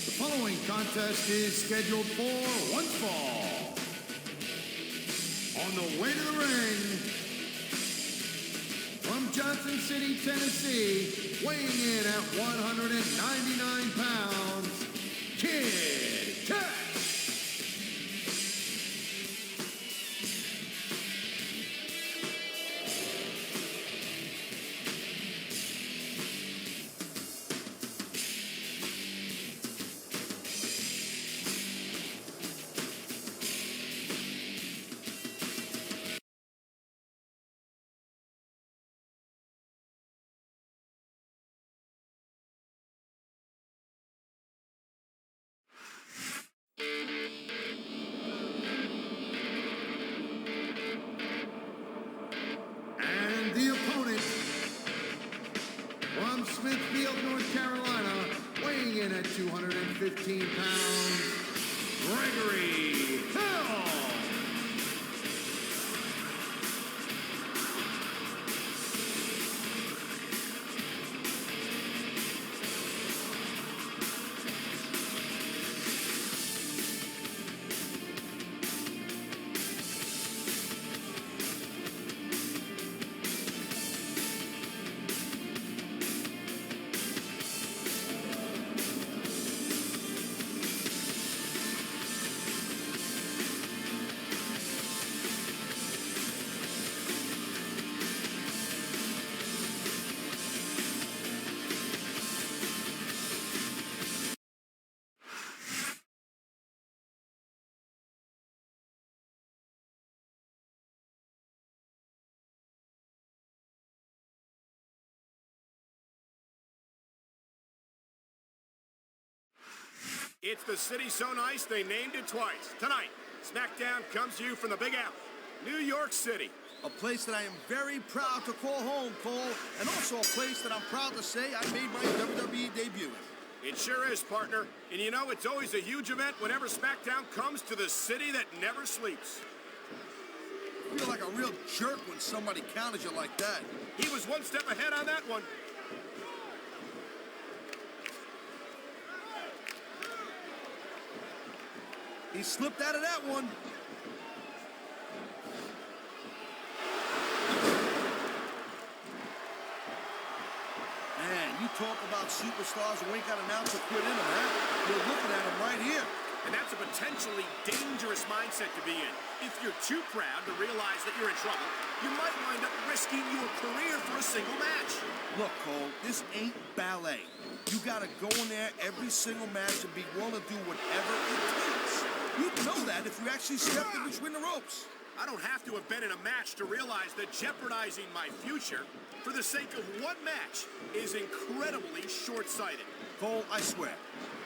The following contest is scheduled for one fall. On the way to the ring, from Johnson City, Tennessee, weighing in at 199 pounds, Kash. And the opponent, from Smithfield, North Carolina, weighing in at 215 pounds, Gregory Helms. It's the city so nice they named it twice. Tonight, SmackDown comes to you from the Big Apple, New York City. A place that I am very proud to call home, Cole, and also a place that I'm proud to say I made my WWE debut in. It sure is, partner. And you know, it's always a huge event whenever SmackDown comes to the city that never sleeps. I feel like a real jerk when somebody counters you like that. He was one step ahead on that one. He slipped out of that one. Man, you talk about superstars who ain't got an ounce of quit in them, huh? You're looking at them right here. And that's a potentially dangerous mindset to be in. If you're too proud to realize that you're in trouble, you might wind up risking your career for a single match. Look, Cole, this ain't ballet. You gotta go in there every single match and be willing to do whatever it takes. You'd know that if you actually stepped in between the ropes. I don't have to have been in a match to realize that jeopardizing my future for the sake of one match is incredibly short-sighted. Cole, I swear,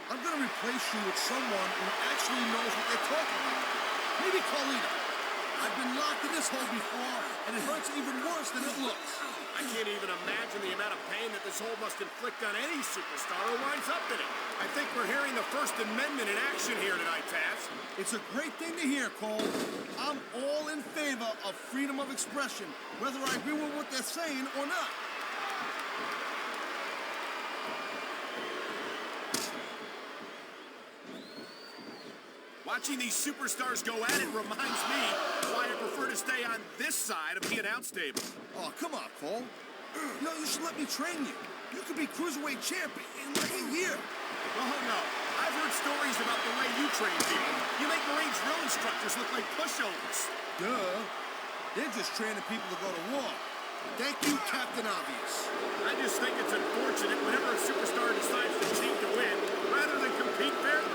I'm gonna replace you with someone who actually knows what they're talking about. Maybe Carlito. I've been locked in this hole before, and it hurts even worse than it looks. I can't even imagine the amount of pain that this hole must inflict on any superstar who winds up in it. I think we're hearing the First Amendment in action here tonight, Taz. It's a great thing to hear, Cole. I'm all in favor of freedom of expression, whether I agree with what they're saying or not. Watching these superstars go at it reminds me why I prefer to stay on this side of the announce table. Oh, come on, Cole. You should let me train you. You could be Cruiserweight champ in like a year. Oh, no. I've heard stories about the way you train people. You make Marine drill instructors look like pushovers. Duh. They're just training people to go to war. Thank you, Captain Obvious. I just think it's unfortunate whenever a superstar decides to cheat to win rather than compete fairly.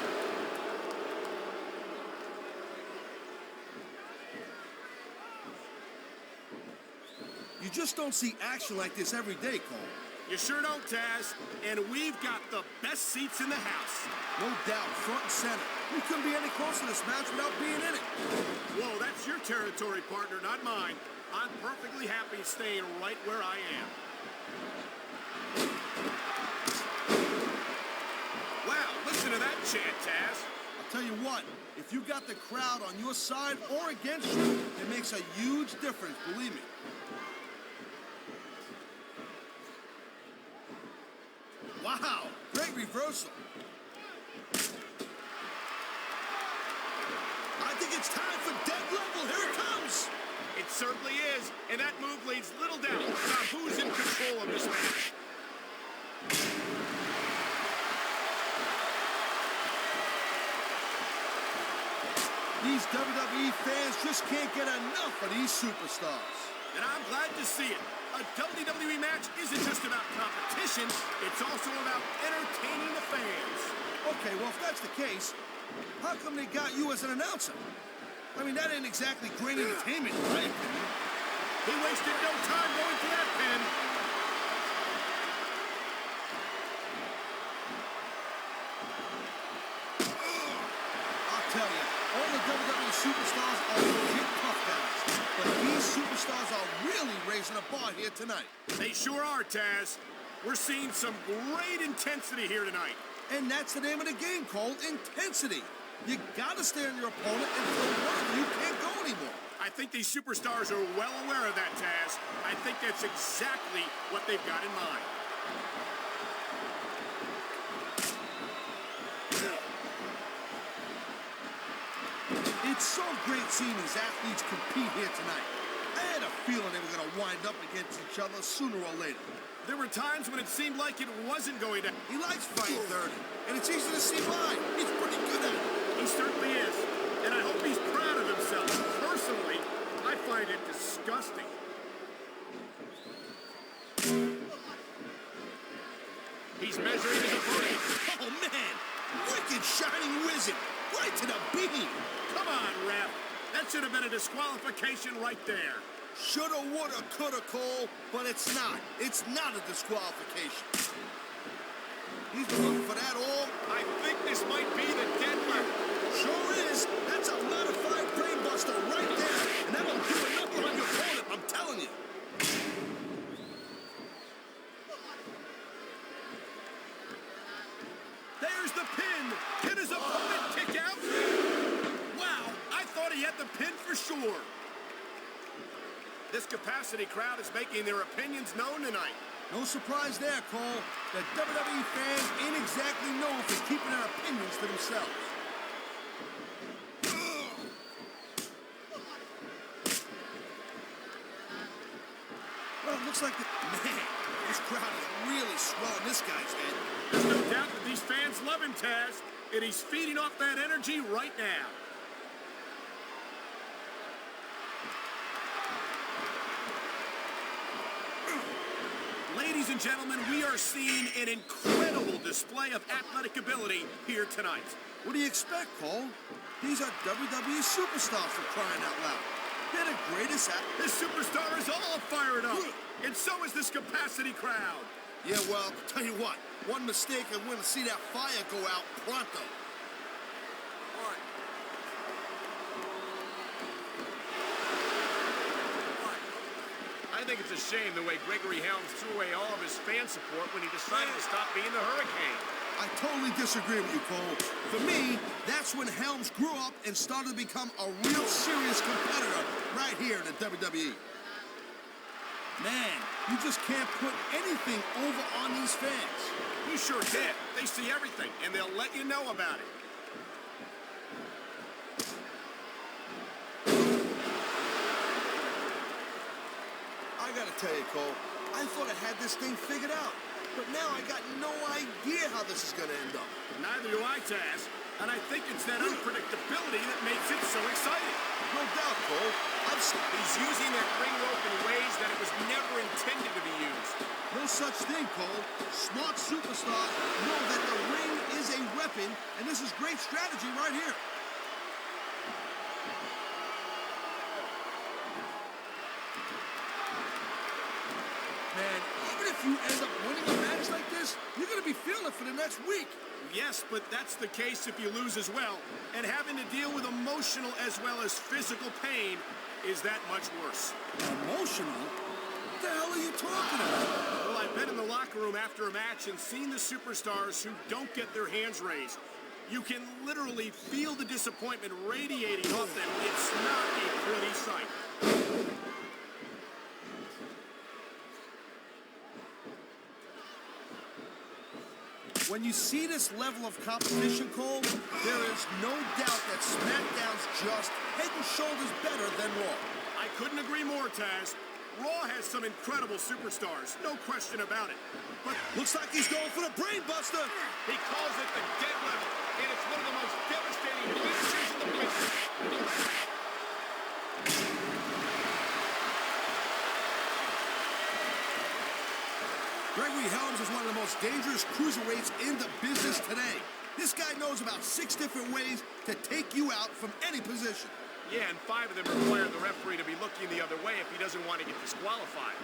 You just don't see action like this every day, Cole. You sure don't, Taz. And we've got the best seats in the house. No doubt, front and center. We couldn't be any closer to this match without being in it. Whoa, that's your territory, partner, not mine. I'm perfectly happy staying right where I am. Wow, listen to that chant, Taz. I'll tell you what, if you got the crowd on your side or against you, it makes a huge difference, believe me. Wow, great reversal. I think it's time for dead level. Here it comes. It certainly is, and that move leaves little doubt about who's in control of this match. These WWE fans just can't get enough of these superstars. And I'm glad to see it. A WWE match isn't just about competition, it's also about entertaining the fans. Okay, well, if that's the case, how come they got you as an announcer? I mean, that ain't exactly great entertainment, in my opinion. He wasted no time going for that pin. I'll tell you, all the WWE superstars are legit tough guys. But these superstars are really raising the bar here tonight. They sure are, Taz. We're seeing some great intensity here tonight. And that's the name of the game, Cole, intensity. You gotta stare at your opponent until one of you can't go anymore. I think these superstars are well aware of that, Taz. I think that's exactly what they've got in mind. It's so great seeing these athletes compete here tonight. I had a feeling they were gonna wind up against each other sooner or later. There were times when it seemed like it wasn't going to. He likes fighting dirty, and it's easy to see why. He's pretty good at it. He certainly is. And I hope he's proud of himself. Personally, I find it disgusting. He's measuring his opponent. Oh, man! Wicked shining wizard! Right to the beam! Come on, ref. That should have been a disqualification right there. Shoulda, woulda, coulda, Cole, but it's not. It's not a disqualification. He's been looking for that all. I think this might be the dead level. Sure is. That's a modified brainbuster right there. And that'll do a number on your opponent, I'm telling you. There's the pin. Can his opponent kick out? Wow, I thought he had the pin for sure. This capacity crowd is making their opinions known tonight. No surprise there, Cole. The WWE fans ain't exactly known for keeping their opinions to themselves. Well, it looks like man, this crowd is really swelling this guy's head. There's no doubt that these fans love him, Taz, and he's feeding off that energy right now. Ladies and gentlemen, we are seeing an incredible display of athletic ability here tonight. What do you expect, Cole? These are WWE superstars for crying out loud. They're the greatest This superstar is all fired up, and so is this capacity crowd. Yeah, well, tell you what, one mistake and we're going to see that fire go out pronto. I think it's a shame the way Gregory Helms threw away all of his fan support when he decided to stop being the Hurricane. I totally disagree with you, Cole. For me, that's when Helms grew up and started to become a real serious competitor right here in the WWE. Man, you just can't put anything over on these fans. You sure can. They see everything, and they'll let you know about it. I gotta tell you, Cole, I thought I had this thing figured out. But now I got no idea how this is gonna end up. Neither do I, Taz. And I think it's that unpredictability that makes it so exciting. No doubt, Cole. He's using that ring rope in ways that it was never intended to be used. No such thing, Cole. Smart superstars know that the ring is a weapon, and this is great strategy right here. Man, even if you end up winning a match like this, you're going to be feeling it for the next week. Yes, but that's the case if you lose as well. And having to deal with emotional as well as physical pain is that much worse. Emotional? What the hell are you talking about? Well, I've been in the locker room after a match and seen the superstars who don't get their hands raised. You can literally feel the disappointment radiating off them. It's not a pretty sight. When you see this level of competition, Cole, there is no doubt that SmackDown's just head and shoulders better than Raw. I couldn't agree more, Taz. Raw has some incredible superstars, no question about it. But looks like he's going for the brain buster. He calls it the dead level, and it's one of the most devastating finishers in the business. Gregory Helms is one of the most dangerous cruiserweights in the business today. This guy knows about 6 different ways to take you out from any position. Yeah, and 5 of them require the referee to be looking the other way if he doesn't want to get disqualified.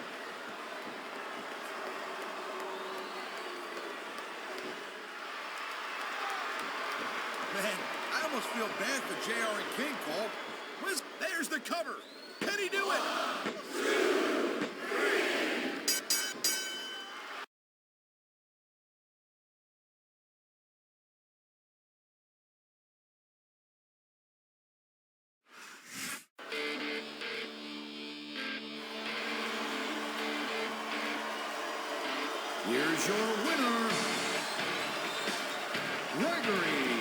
Man, I almost feel bad for JR and King, Cole. There's the cover. Can he do it? Here's your winner, Gregory